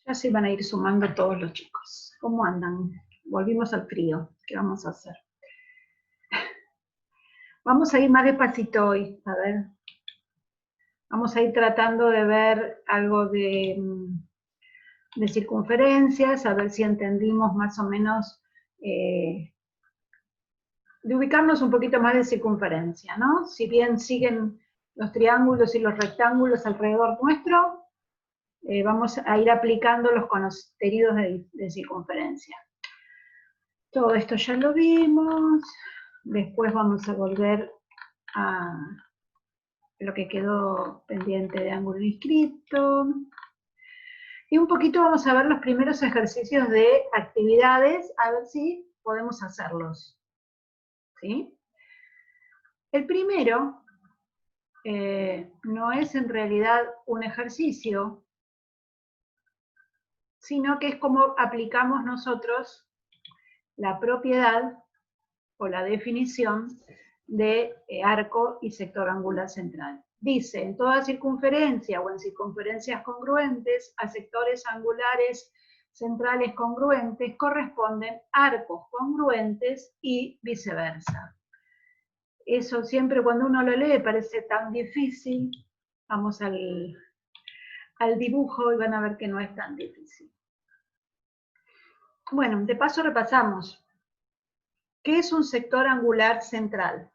Ya se van a ir sumando todos los chicos. ¿Cómo andan? Volvimos al frío. ¿Qué vamos a hacer? Vamos a ir más despacito hoy. A ver. Vamos a ir tratando de ver algo de circunferencias, a ver si entendimos más o menos, de ubicarnos un poquito más de circunferencia, ¿no? Si bien siguen los triángulos y los rectángulos alrededor nuestro, vamos a ir aplicando los contenidos de circunferencia. Todo esto ya lo vimos, después vamos a volver a lo que quedó pendiente de ángulo inscripto. Y un poquito vamos a ver los primeros ejercicios de actividades, a ver si podemos hacerlos. ¿Sí? El primero no es en realidad un ejercicio, sino que es como aplicamos nosotros la propiedad o la definición de arco y sector angular central. Dice, en toda circunferencia o en circunferencias congruentes a sectores angulares centrales congruentes corresponden arcos congruentes y viceversa. Eso siempre cuando uno lo lee parece tan difícil. Vamos al dibujo y van a ver que no es tan difícil. Bueno, de paso repasamos. ¿Qué es un sector angular central?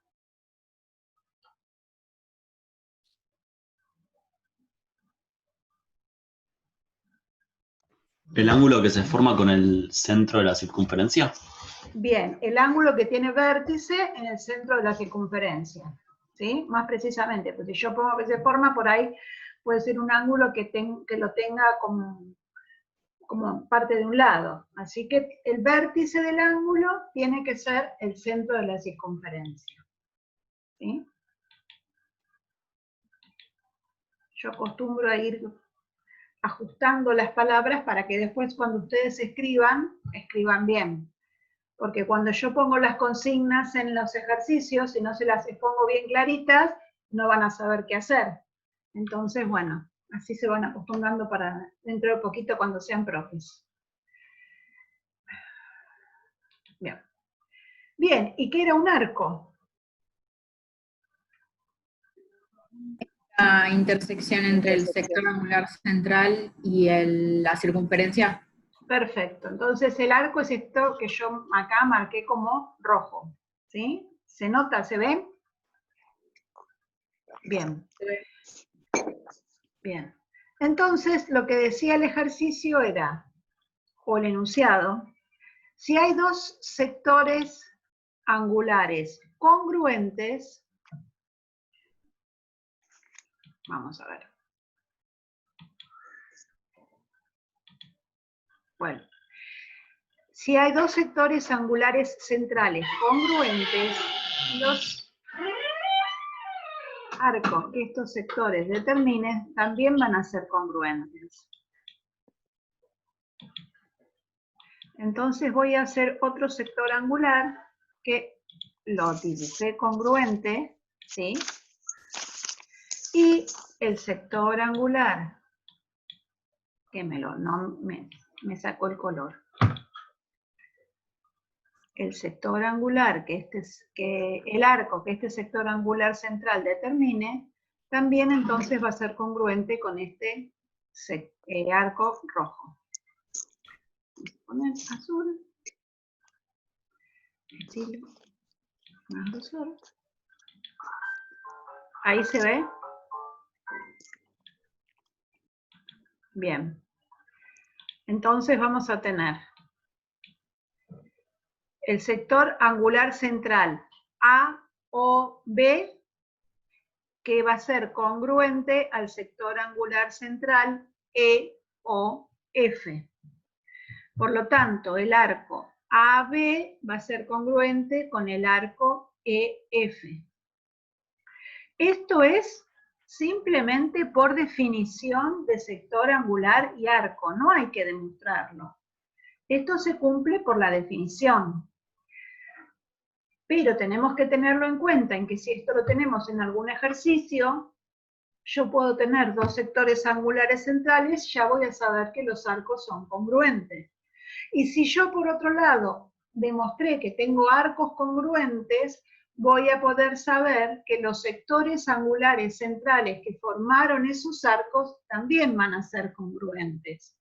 ¿El ángulo que se forma con el centro de la circunferencia? Bien, el ángulo que tiene vértice en el centro de la circunferencia, ¿sí? Más precisamente, pues si yo pongo que se forma, por ahí puede ser un ángulo que lo tenga como parte de un lado. Así que el vértice del ángulo tiene que ser el centro de la circunferencia, ¿sí? Yo acostumbro a ir ajustando las palabras para que después cuando ustedes escriban bien. Porque cuando yo pongo las consignas en los ejercicios, si no se las pongo bien claritas, no van a saber qué hacer. Entonces, bueno, así se van acostumbrando para dentro de poquito cuando sean profes. Bien. Bien, ¿y qué era un arco? La intersección entre el sector angular central y la circunferencia. Perfecto, entonces el arco es esto que yo acá marqué como rojo, ¿sí? ¿Se nota? ¿Se ve? Bien. Bien. Entonces, lo que decía el ejercicio era, o el enunciado, si hay dos sectores angulares congruentes, vamos a ver. Bueno, si hay dos sectores angulares centrales congruentes, los arcos que estos sectores determinen también van a ser congruentes. Entonces voy a hacer otro sector angular que lo dibujé congruente, ¿sí? Y el sector angular, que me sacó el color. El sector angular, el arco que este sector angular central determine, también entonces va a ser congruente con este arco rojo. Vamos a poner azul. Estilo. Más grosor. Ahí se ve. Bien. Entonces vamos a tener el sector angular central A o B, que va a ser congruente al sector angular central E o F. Por lo tanto, el arco AB va a ser congruente con el arco EF. Esto es simplemente por definición de sector angular y arco, no hay que demostrarlo. Esto se cumple por la definición. Pero tenemos que tenerlo en cuenta en que si esto lo tenemos en algún ejercicio, yo puedo tener dos sectores angulares centrales, ya voy a saber que los arcos son congruentes. Y si yo, por otro lado, demostré que tengo arcos congruentes, voy a poder saber que los sectores angulares centrales que formaron esos arcos también van a ser congruentes.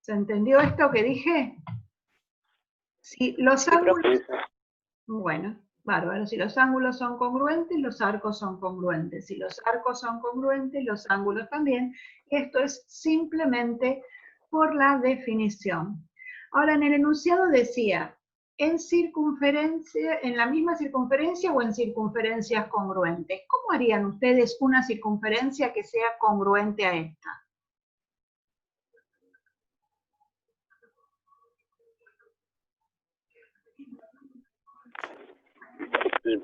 ¿Se entendió esto que dije? Si los ángulos... Bueno, bárbaro. Si los ángulos son congruentes, los arcos son congruentes. Si los arcos son congruentes, los ángulos también. Esto es simplemente por la definición. Ahora, en el enunciado decía, en la misma circunferencia o en circunferencias congruentes. ¿Cómo harían ustedes una circunferencia que sea congruente a esta?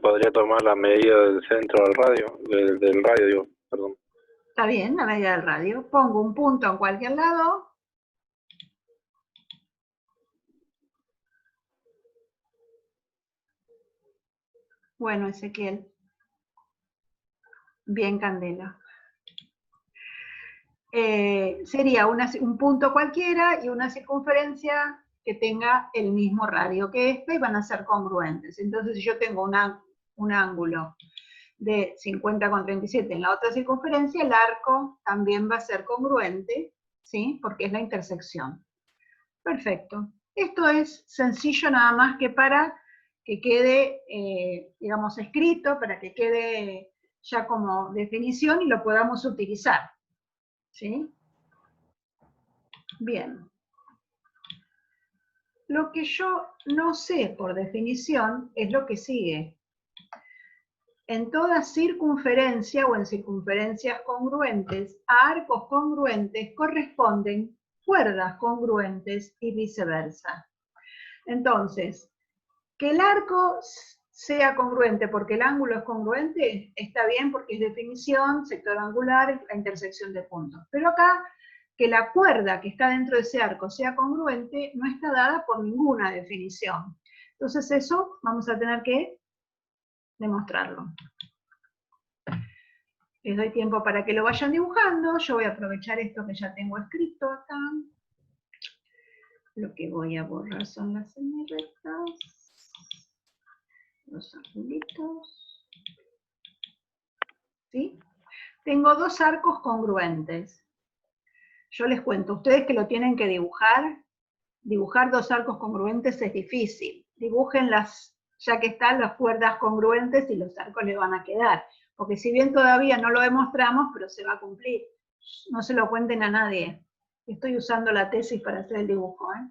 Podría tomar la medida del centro del radio, del radio, digo, perdón. Está bien, la medida del radio. Pongo un punto en cualquier lado. Bueno, Ezequiel. Bien, Candela. Sería un punto cualquiera y una circunferencia que tenga el mismo radio que esta y van a ser congruentes. Entonces, si yo tengo un ángulo de 50,37 en la otra circunferencia, el arco también va a ser congruente, ¿sí? Porque es la intersección. Perfecto. Esto es sencillo nada más que para que quede, digamos, escrito, para que quede ya como definición y lo podamos utilizar. ¿Sí? Bien. Lo que yo no sé por definición es lo que sigue. En toda circunferencia o en circunferencias congruentes, a arcos congruentes corresponden cuerdas congruentes y viceversa. Entonces, que el arco sea congruente porque el ángulo es congruente, está bien porque es definición, sector angular, la intersección de puntos. Pero acá, que la cuerda que está dentro de ese arco sea congruente, no está dada por ninguna definición. Entonces eso vamos a tener que demostrarlo. Les doy tiempo para que lo vayan dibujando. Yo voy a aprovechar esto que ya tengo escrito acá. Lo que voy a borrar son las semirectas, los angulitos. ¿Sí? Tengo dos arcos congruentes. Yo les cuento, ustedes que lo tienen que dibujar dos arcos congruentes es difícil. Dibújenlas, ya que están las cuerdas congruentes y los arcos le van a quedar. Porque si bien todavía no lo demostramos, pero se va a cumplir. No se lo cuenten a nadie. Estoy usando la tesis para hacer el dibujo, ¿eh?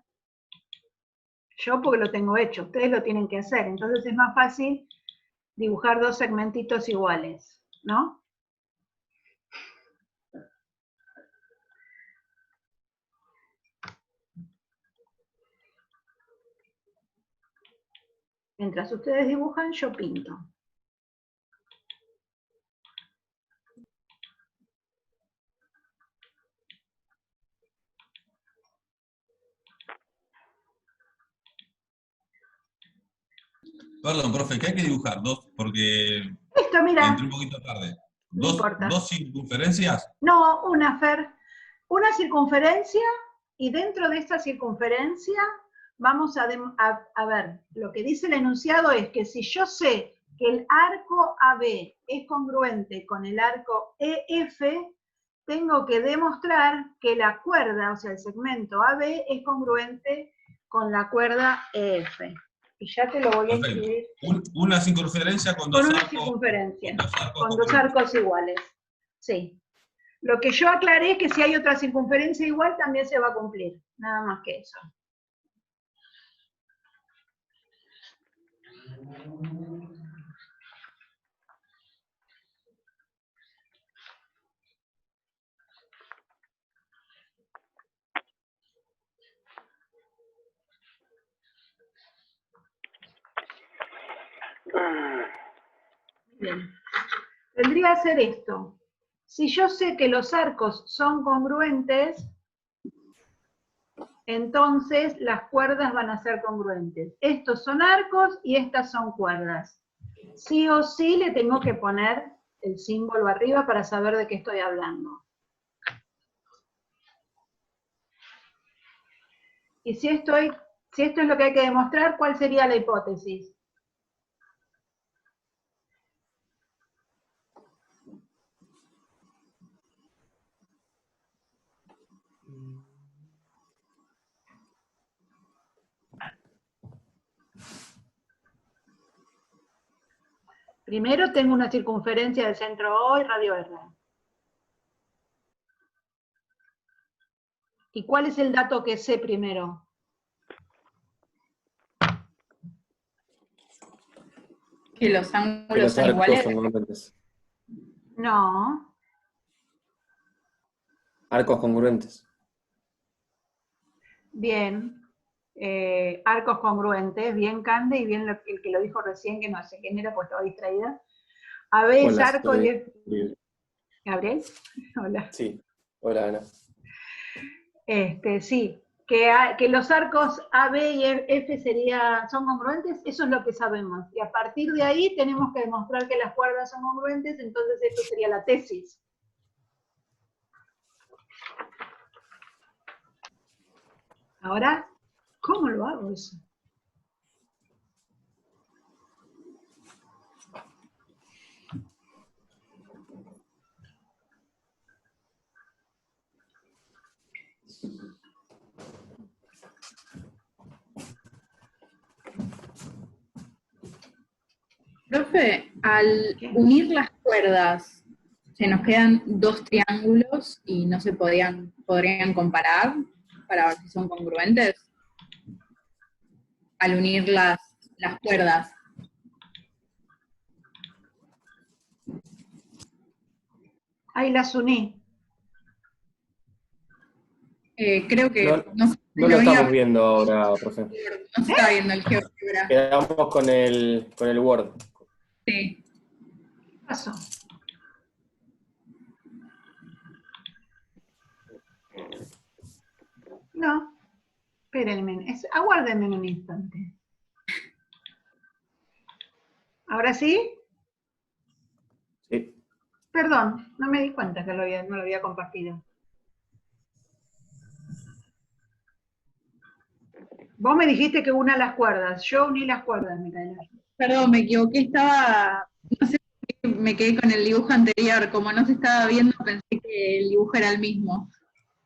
Yo porque lo tengo hecho, ustedes lo tienen que hacer. Entonces es más fácil dibujar dos segmentitos iguales, ¿no? Mientras ustedes dibujan, yo pinto. Perdón, profe, que hay que dibujar dos, porque Esto, mira. entré un poquito tarde. No importa. ¿Dos circunferencias? No, una circunferencia, y dentro de esta circunferencia vamos a ver, lo que dice el enunciado es que si yo sé que el arco AB es congruente con el arco EF, tengo que demostrar que la cuerda, o sea, el segmento AB es congruente con la cuerda EF. Y ya te lo voy a escribir. Una circunferencia con dos arcos. Circunferencia, con dos arcos iguales. Sí. Lo que yo aclaré es que si hay otra circunferencia igual también se va a cumplir. Nada más que eso. Bien. Vendría a ser esto. Si yo sé que los arcos son congruentes, entonces las cuerdas van a ser congruentes. Estos son arcos y estas son cuerdas. Sí o sí le tengo que poner el símbolo arriba para saber de qué estoy hablando. Y si esto es lo que hay que demostrar, ¿cuál sería la hipótesis? Primero tengo una circunferencia del centro O y radio R. ¿Y cuál es el dato que sé primero? Que los ángulos Que los son arcos iguales. son congruentes. No. Arcos congruentes. Bien. Arcos congruentes, bien Cande, y bien el que lo dijo recién, que no sé quién era, pues estaba distraída. AB es Hola, arco y es... soy- ¿Gabriel? Hola. Sí. Hola, Ana. Sí, que los arcos AB y F son congruentes, eso es lo que sabemos. Y a partir de ahí tenemos que demostrar que las cuerdas son congruentes, entonces esto sería la tesis. Ahora, ¿cómo lo hago eso? Profe, al unir las cuerdas, se nos quedan dos triángulos y no se podrían comparar para ver si son congruentes. Al unir las cuerdas. Ahí las uní. Creo que No lo estamos viendo ahora, profe. no se está viendo el GeoGebra. Quedamos con el Word. Sí. ¿Qué pasó? No, espérenme, aguárdenme un instante. ¿Ahora sí? Sí. Perdón, no me di cuenta que no lo había compartido. Vos me dijiste que una las cuerdas, yo uní las cuerdas, Micaela. Perdón, me equivoqué, no sé por qué me quedé con el dibujo anterior, como no se estaba viendo pensé que el dibujo era el mismo.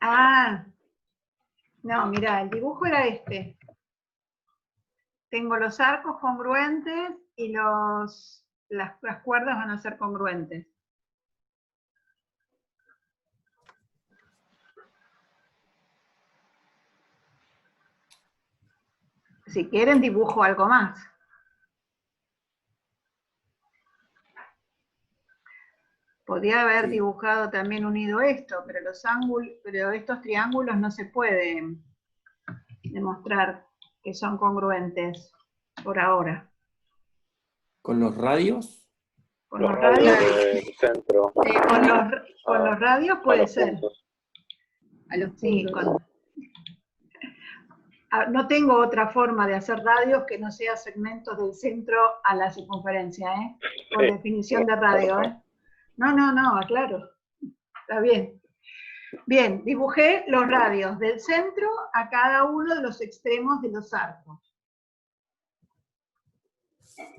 Ah, no, mira, el dibujo era este. Tengo los arcos congruentes y las cuerdas van a ser congruentes. Si quieren dibujo algo más. Podría haber dibujado también unido esto, pero estos triángulos no se pueden demostrar que son congruentes por ahora. ¿Con los radios? Con Los los radios radios, del centro. con los radios A puede los ser. puntos. A los Sí, puntos. no tengo otra forma de hacer radios que no sea segmentos del centro a la circunferencia, ¿eh? Por Sí. definición de radio, ¿eh? No, aclaro. Está bien. Bien, dibujé los radios del centro a cada uno de los extremos de los arcos.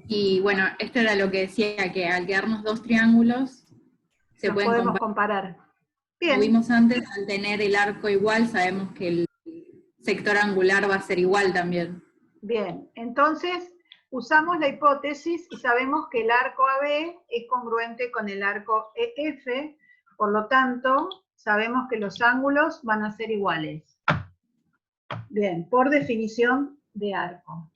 Y bueno, esto era lo que decía, que al quedarnos dos triángulos, se Los pueden podemos comparar. comparar. Como Bien, vimos antes, al tener el arco igual, sabemos que el sector angular va a ser igual también. bien. Entonces, usamos la hipótesis y sabemos que el arco AB es congruente con el arco EF, por lo tanto, sabemos que los ángulos van a ser iguales. Bien, por definición de arco.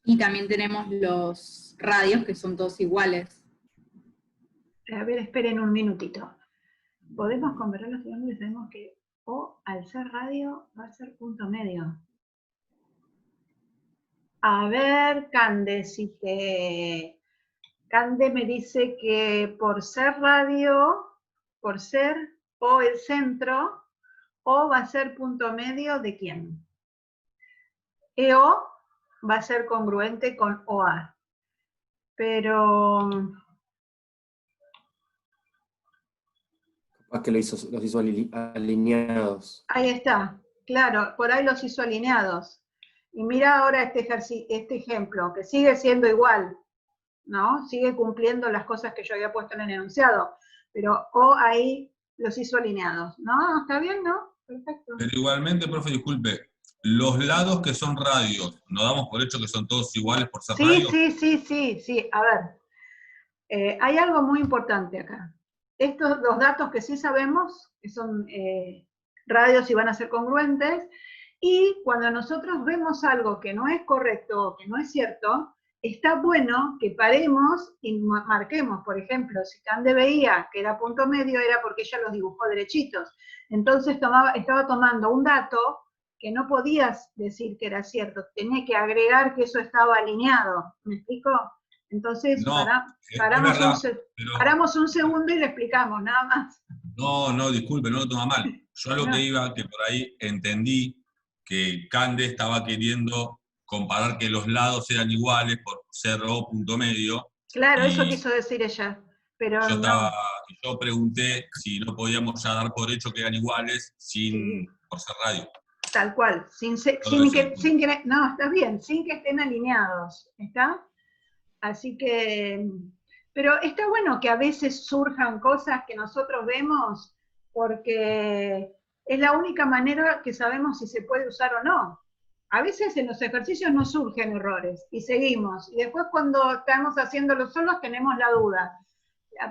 Y también tenemos los radios, que son todos iguales. A ver, esperen un minutito. Podemos comparar los triángulos y sabemos que O al ser radio va a ser punto medio. A ver, Cande, Cande me dice que por ser radio, por ser O el centro, O va a ser punto medio ¿de quién? EO va a ser congruente con OA. pero Capaz que los hizo alineados. ahí está, claro, por ahí los hizo alineados. Y mira ahora este ejemplo, que sigue siendo igual, ¿no? Sigue cumpliendo las cosas que yo había puesto en el enunciado, pero O ahí los hizo alineados. ¿No? ¿Está bien, no? Perfecto. Pero igualmente, profe, disculpe, los lados que son radios, ¿no damos por hecho que son todos iguales por ser Sí, radios? sí. A ver, hay algo muy importante acá. Estos dos datos que sí sabemos, que son radios y van a ser congruentes, y cuando nosotros vemos algo que no es correcto o que no es cierto, está bueno que paremos y marquemos. Por ejemplo, si Cande veía que era punto medio, era porque ella los dibujó derechitos. Entonces estaba tomando un dato que no podías decir que era cierto, tenía que agregar que eso estaba alineado. ¿Me explico? Entonces, No, es paramos verdad, pero un segundo y le explicamos, nada más. no, disculpe, no lo toma mal. Yo a lo que No. iba, que por ahí entendí que Cande estaba queriendo comparar que los lados eran iguales por ser O punto medio, Claro, eso y quiso decir ella, pero no. yo pregunté si no podíamos ya dar por hecho que eran iguales Sí, por ser radio. tal cual, Todo eso. no, está bien, sin que estén alineados, ¿está? Así que, pero está bueno que a veces surjan cosas que nosotros vemos, porque es la única manera que sabemos si se puede usar o no. A veces en los ejercicios no surgen errores y seguimos, y después cuando estamos haciéndolo solos tenemos la duda.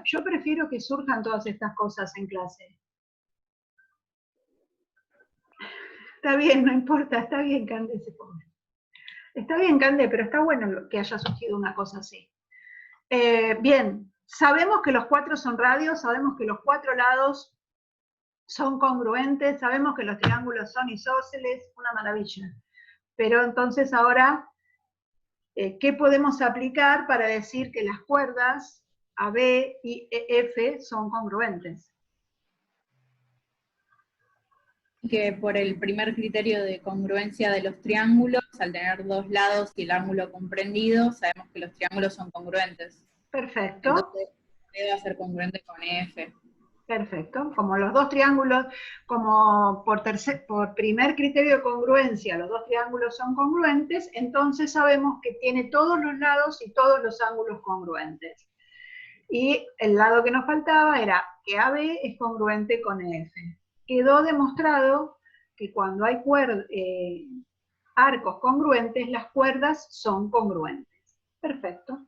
Yo prefiero que surjan todas estas cosas en clase. Está bien, no importa, está bien, Cande, se pone. Está bien, Cande, pero está bueno que haya surgido una cosa así. Bien, sabemos que los 4 son radios, sabemos que los 4 lados son congruentes, sabemos que los triángulos son isósceles, una maravilla. Pero entonces ahora, ¿qué podemos aplicar para decir que las cuerdas AB y EF son congruentes? Que por el primer criterio de congruencia de los triángulos, al tener dos lados y el ángulo comprendido, sabemos que los triángulos son congruentes. Perfecto. Entonces, debe ser congruente con EF. Perfecto. Como los dos triángulos, como por primer criterio de congruencia, los dos triángulos son congruentes, entonces sabemos que tiene todos los lados y todos los ángulos congruentes. Y el lado que nos faltaba era que AB es congruente con EF. Quedó demostrado que cuando hay arcos congruentes, las cuerdas son congruentes. Perfecto.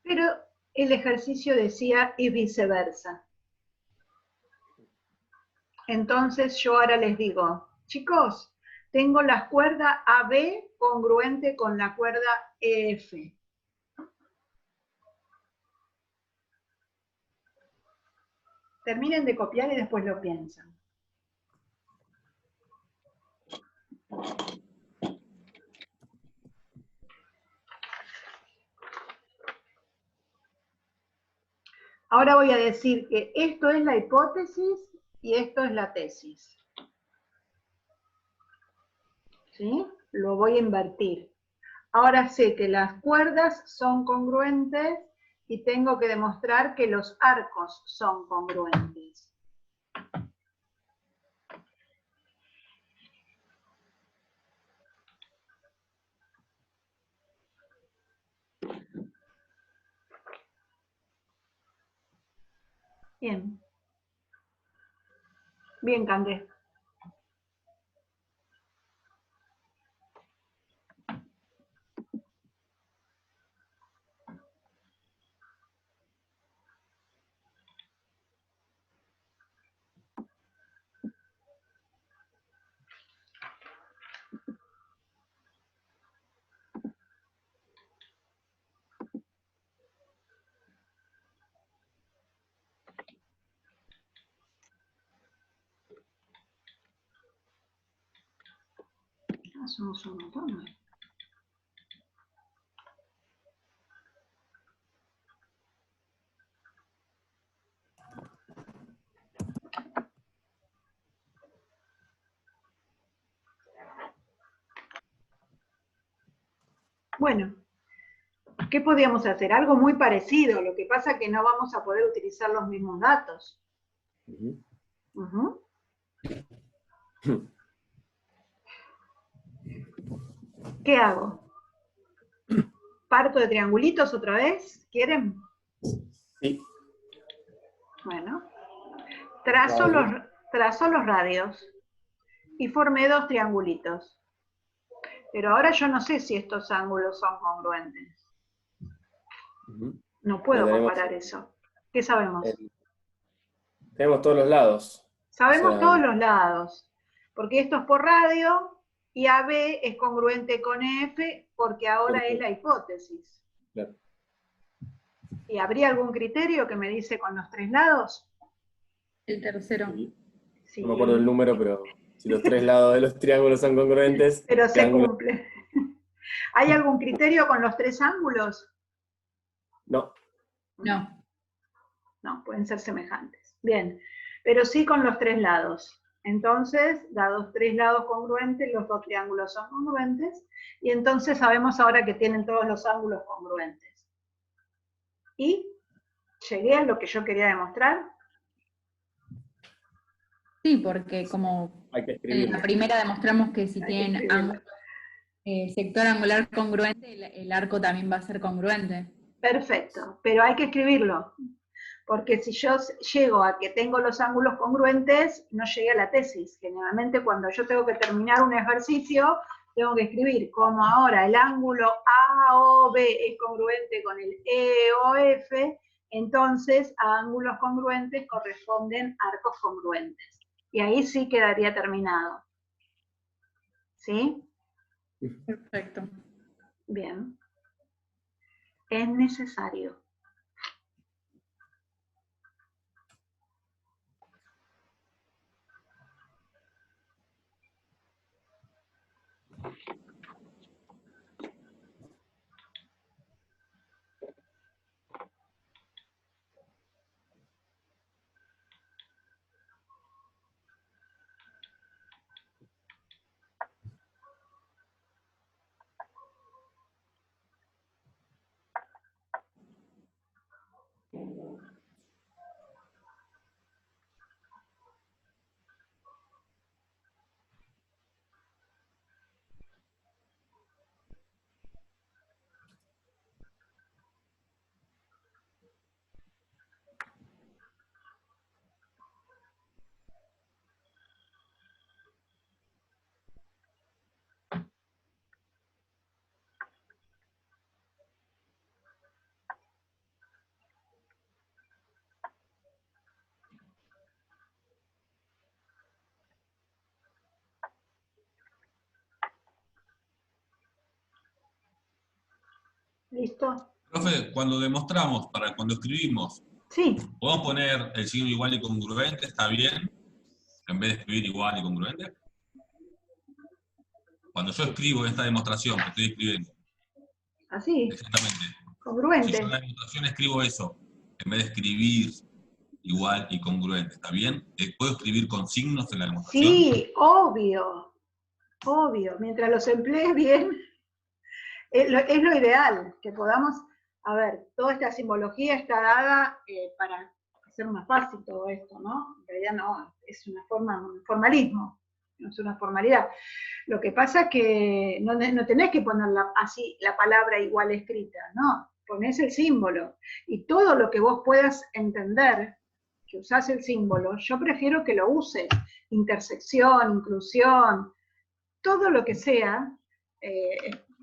Pero el ejercicio decía y viceversa. Entonces yo ahora les digo, chicos, tengo la cuerda AB congruente con la cuerda EF. Terminen de copiar y después lo piensan. Ahora voy a decir que esto es la hipótesis y esto es la tesis. ¿Sí? Lo voy a invertir. Ahora sé que las cuerdas son congruentes y tengo que demostrar que los arcos son congruentes. Bien. Bien, Candé. Somos un montón. Bueno, ¿qué podíamos hacer? Algo muy parecido, lo que pasa es que no vamos a poder utilizar los mismos datos. Ujú. Ujú. ¿Qué hago? ¿Parto de triangulitos otra vez? ¿Quieren? Sí. Bueno. Trazo los radios y formé dos triangulitos. Pero ahora yo no sé si estos ángulos son congruentes. Ujú. No puedo Tenemos comparar eso. ¿Qué sabemos? Tenemos todos los lados. Sabemos O sea, todos los lados, porque esto es por radio y AB es congruente con F porque ahora es la hipótesis. claro. ¿Y habría algún criterio que me dice con los tres lados? El tercero. Sí. Sí. No me acuerdo el número, pero si los tres lados de los triángulos son congruentes, Pero ¿qué se ángulo? cumple. ¿Hay algún criterio con los tres ángulos? No. No. No, pueden ser semejantes. Bien, pero sí con los tres lados. Entonces, dados tres lados congruentes, los dos triángulos son congruentes, y entonces sabemos ahora que tienen todos los ángulos congruentes. Y llegué a lo que yo quería demostrar. Sí, porque como Hay que en escribirlo. la primera demostramos que si Hay que tienen escribirlo. sector angular congruente, el arco también va a ser congruente. Perfecto, pero hay que escribirlo. Porque si yo llego a que tengo los ángulos congruentes, no llegué a la tesis. Generalmente cuando yo tengo que terminar un ejercicio, tengo que escribir como ahora el ángulo AOB es congruente con el EOF, entonces a ángulos congruentes corresponden arcos congruentes. Y ahí sí quedaría terminado. ¿Sí? Perfecto. Bien. Es necesario. ¿Listo? Profe, cuando demostramos, cuando escribimos, Sí, ¿podemos poner el signo igual y congruente? ¿Está bien? En vez de escribir igual y congruente. Cuando yo escribo esta demostración que estoy escribiendo, así, exactamente. Si yo congruente. en la demostración escribo eso, en vez de escribir igual y congruente, ¿está bien? ¿Puedo escribir con signos en la demostración? Sí, obvio, obvio. Mientras los emplees bien, es lo ideal, que podamos, a ver, toda esta simbología está dada para hacer más fácil todo esto, ¿no? En realidad no, es una forma, un formalismo, no es una formalidad. Lo que pasa es que no tenés que poner así la palabra igual escrita, no, ponés el símbolo. Y todo lo que vos puedas entender, que usás el símbolo, yo prefiero que lo uses, intersección, inclusión, todo lo que sea,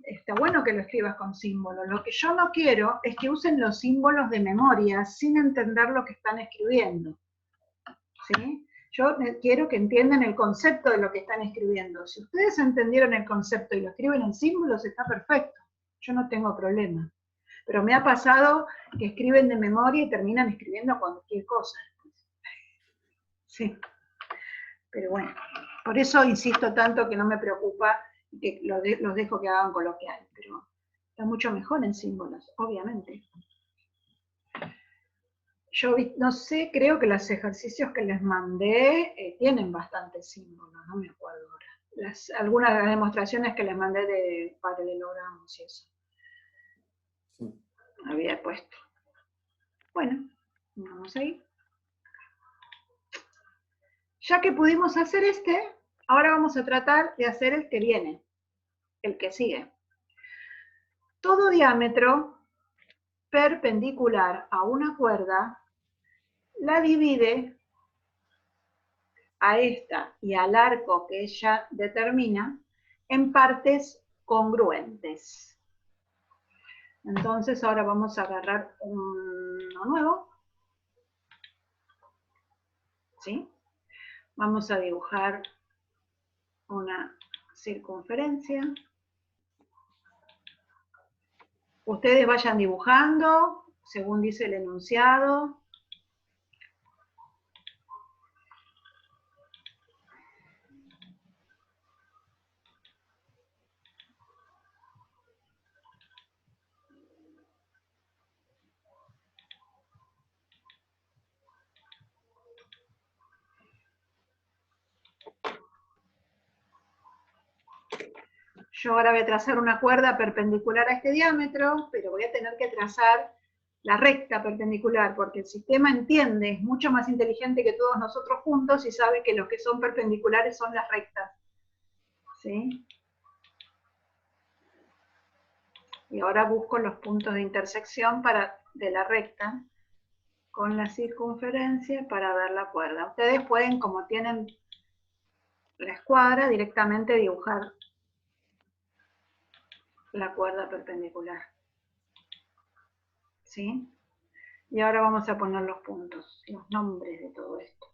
está bueno que lo escribas con símbolos. Lo que yo no quiero es que usen los símbolos de memoria sin entender lo que están escribiendo. ¿Sí? Yo quiero que entiendan el concepto de lo que están escribiendo. Si ustedes entendieron el concepto y lo escriben en símbolos, está perfecto. Yo no tengo problema. Pero me ha pasado que escriben de memoria y terminan escribiendo cualquier cosa. Sí. Pero bueno, por eso insisto tanto que no me preocupa y que los dejo que hagan con lo que hay. Pero está mucho mejor en símbolos, obviamente. Yo no sé, creo que los ejercicios que les mandé tienen bastantes símbolos, no me acuerdo ahora. Algunas de las demostraciones que les mandé de paralelogramos y eso. Sí. Había puesto. Bueno, vamos a ir. Ya que pudimos hacer este, ahora vamos a tratar de hacer el que viene, el que sigue. Todo diámetro perpendicular a una cuerda la divide a esta y al arco que ella determina en partes congruentes. Entonces ahora vamos a agarrar uno nuevo. ¿Sí? Vamos a dibujar una circunferencia. Ustedes vayan dibujando según dice el enunciado. Yo ahora voy a trazar una cuerda perpendicular a este diámetro, pero voy a tener que trazar la recta perpendicular, porque el sistema entiende, es mucho más inteligente que todos nosotros juntos y sabe que los que son perpendiculares son las rectas. ¿Sí? Y ahora busco los puntos de intersección de la recta con la circunferencia para ver la cuerda. Ustedes pueden, como tienen la escuadra, directamente dibujar la cuerda perpendicular. ¿Sí? Y ahora vamos a poner los puntos, los nombres de todo esto.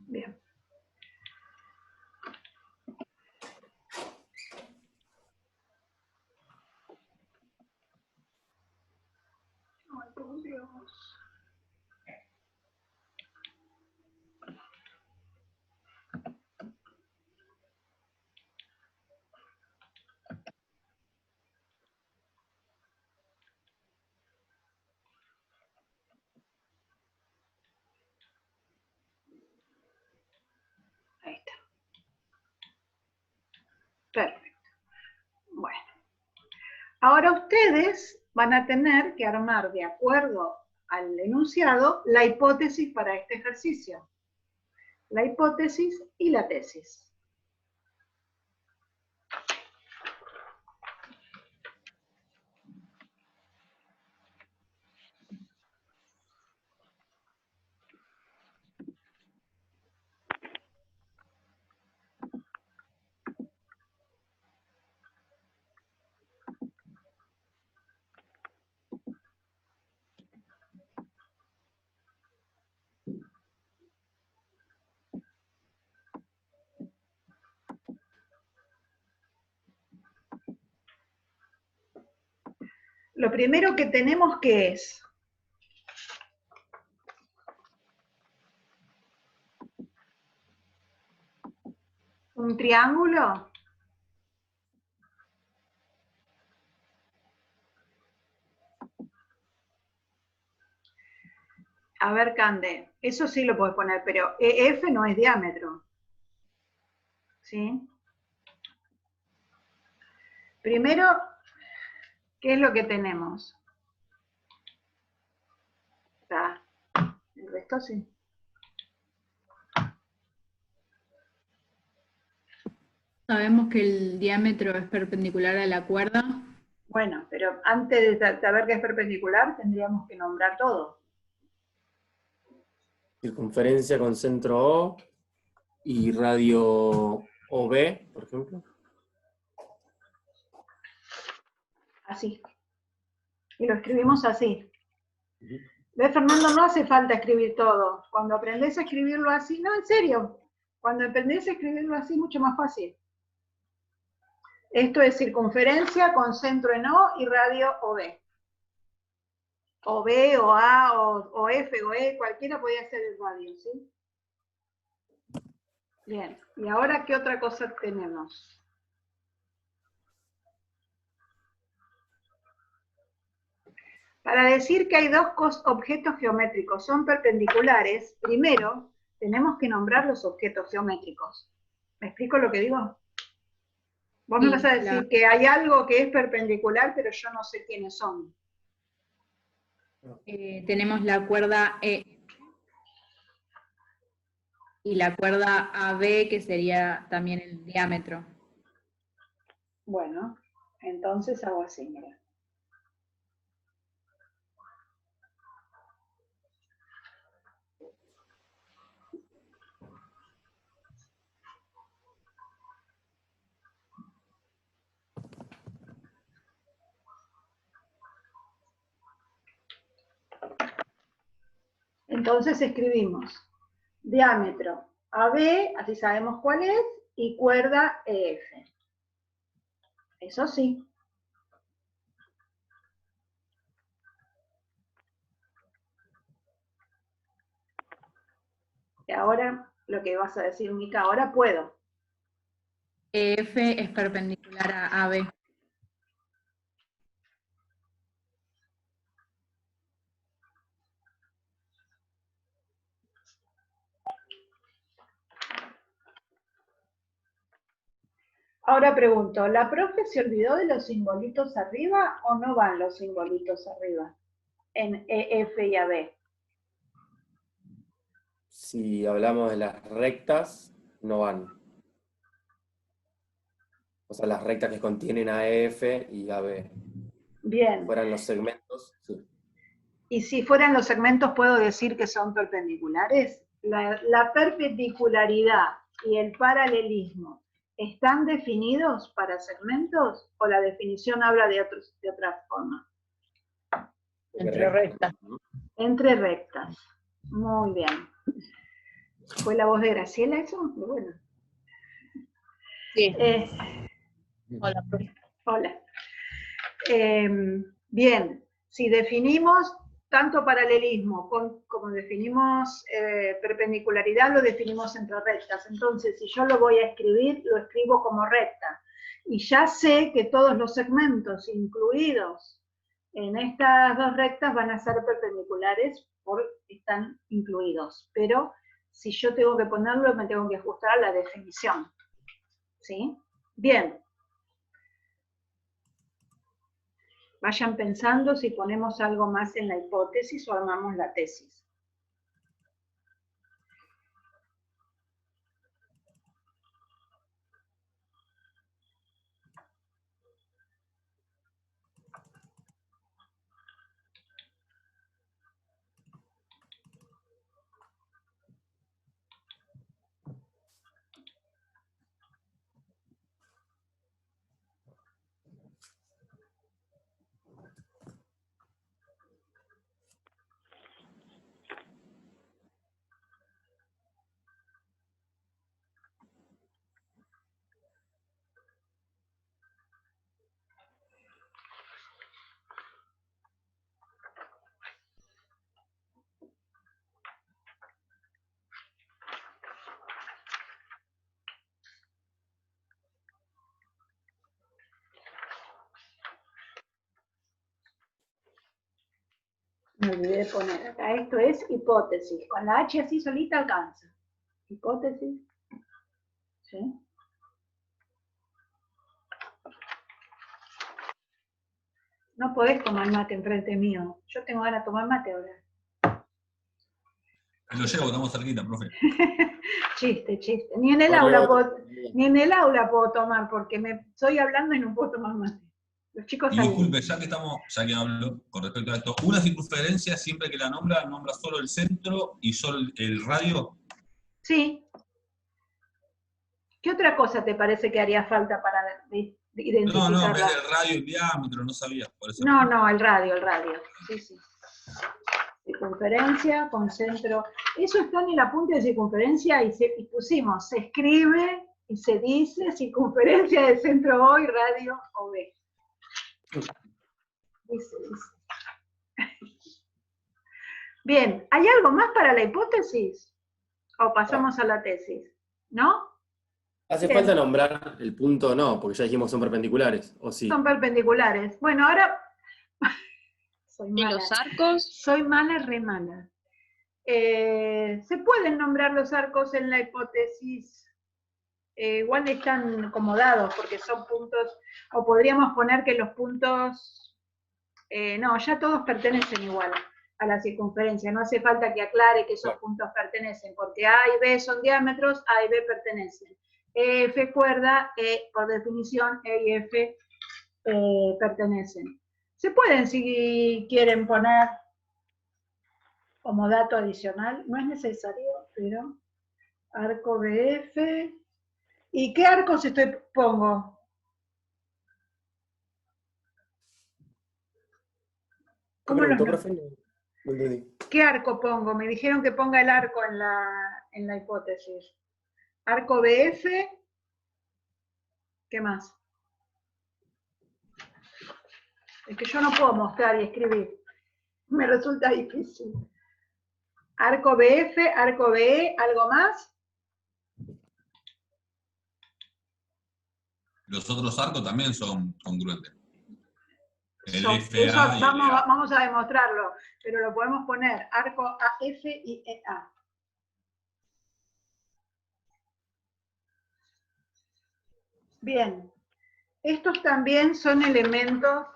Bien. Ay, por Dios. Ahí está. Perfecto. Bueno. Ahora ustedes van a tener que armar, de acuerdo al enunciado, la hipótesis para este ejercicio. La hipótesis y la tesis. Lo primero que tenemos que es un triángulo a ver, Cande, eso sí lo puedes poner, pero EF no es diámetro. ¿Sí? Primero, ¿qué es lo que tenemos? Está. El resto sí. Sabemos que el diámetro es perpendicular a la cuerda. Bueno, pero antes de saber qué es perpendicular, tendríamos que nombrar todo. Circunferencia con centro O y radio OB, por ejemplo. Así. Y lo escribimos así. ¿Ves, Fernando? No hace falta escribir todo. Cuando aprendés a escribirlo así, no, en serio, cuando aprendés a escribirlo así, mucho más fácil. Esto es circunferencia con centro en O y radio OB. O B, o A, o F, o E, cualquiera podía ser el radio, ¿sí? Bien, y ahora, ¿qué otra cosa tenemos? Para decir que hay dos objetos geométricos son perpendiculares, primero tenemos que nombrar los objetos geométricos. ¿Me explico lo que digo? Vos me vas a decir que hay algo que es perpendicular, pero yo no sé quiénes son. Tenemos la cuerda E y la cuerda AB, que sería también el diámetro. Bueno, entonces hago así, mira. Entonces escribimos diámetro AB, así sabemos cuál es, y cuerda EF. Eso sí. Y ahora, lo que vas a decir, Mica, ahora puedo. EF es perpendicular a AB. Ahora pregunto, ¿la profe se olvidó de los simbolitos arriba o no van los simbolitos arriba en EF y AB? Si hablamos de las rectas, no van. O sea, las rectas que contienen AF y AB. Bien. Si fueran los segmentos, sí. Y si fueran los segmentos, ¿puedo decir que son perpendiculares? La perpendicularidad y el paralelismo, ¿están definidos para segmentos o la definición habla de otra forma? Entre rectas. Entre rectas. Muy bien. ¿Fue la voz de Graciela eso? Muy bueno. Sí. Hola, profe. Hola. Bien, si definimos tanto paralelismo como definimos perpendicularidad, lo definimos entre rectas. Entonces, si yo lo voy a escribir, lo escribo como recta. Y ya sé que todos los segmentos incluidos en estas dos rectas van a ser perpendiculares porque están incluidos. Pero si yo tengo que ponerlo, me tengo que ajustar a la definición. ¿Sí? Bien. Vayan pensando si ponemos algo más en la hipótesis o armamos la tesis. Me olvidé de poner acá, esto es hipótesis. Con la H así solita alcanza. Hipótesis. ¿Sí? No podés tomar mate enfrente mío. Yo tengo ganas de tomar mate ahora. Lo llevo, estamos cerquita, profe. Chiste. Ni en el aula puedo tomar porque me estoy hablando y no puedo tomar mate. Los chicos Y salen. disculpe, ya que hablo con respecto a esto, una circunferencia siempre que la nombra solo el centro y solo el radio. Sí. ¿Qué otra cosa te parece que haría falta para identificarla? No, en vez del radio, el diámetro, no sabía. Por eso No, el radio. Sí. circunferencia con centro. Eso está en el apunte de circunferencia y pusimos, se escribe y se dice circunferencia de centro O y radio OB. Dice. Bien, ¿hay algo más para la hipótesis? ¿O pasamos a la tesis? ¿No? ¿Hace Bien. falta nombrar el punto? No, porque ya dijimos son perpendiculares, ¿o sí? Son perpendiculares. Bueno, ahora... Soy ¿Y mala. los arcos? Soy mala, re mala. Se pueden nombrar los arcos en la hipótesis. Igual están como dados, porque son puntos... O podríamos poner que los puntos... no, ya todos pertenecen igual a la circunferencia. No hace falta que aclare que esos puntos pertenecen, porque A y B son diámetros, A y B pertenecen. F cuerda, por definición, E y F pertenecen. Se pueden, si quieren, poner como dato adicional, no es necesario, pero arco BF. ¿Y qué arcos pongo? ¿Qué preguntó, profe? No entendí. ¿Qué arco pongo? Me dijeron que ponga el arco en la hipótesis. Arco BF. ¿Qué más? Es que yo no puedo mostrar y escribir. Me resulta difícil. Arco BF, arco BE, ¿algo más? Los otros arcos también son congruentes. El Eso FA y el EA. vamos a demostrarlo, pero lo podemos poner arco AF y EA. Bien, estos también son elementos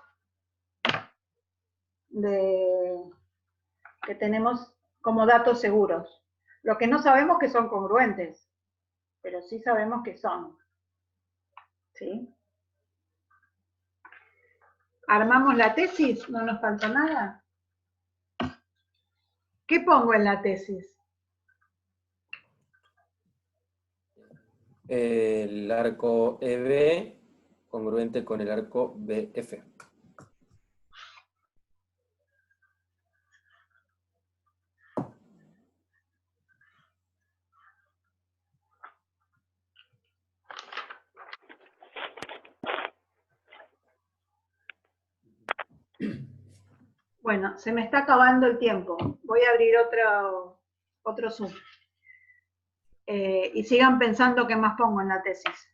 que tenemos como datos seguros. Lo que no sabemos que son congruentes, pero sí sabemos que son. ¿Sí? ¿Armamos la tesis? ¿No nos faltó nada? ¿Qué pongo en la tesis? El arco EB congruente con el arco BF. Bueno, se me está acabando el tiempo. Voy a abrir otro Zoom. Y sigan pensando qué más pongo en la tesis.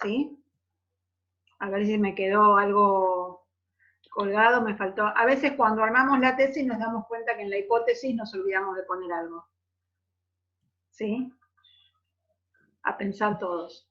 ¿Sí? A ver si me quedó algo colgado, me faltó. A veces cuando armamos la tesis nos damos cuenta que en la hipótesis nos olvidamos de poner algo. ¿Sí? A pensar todos.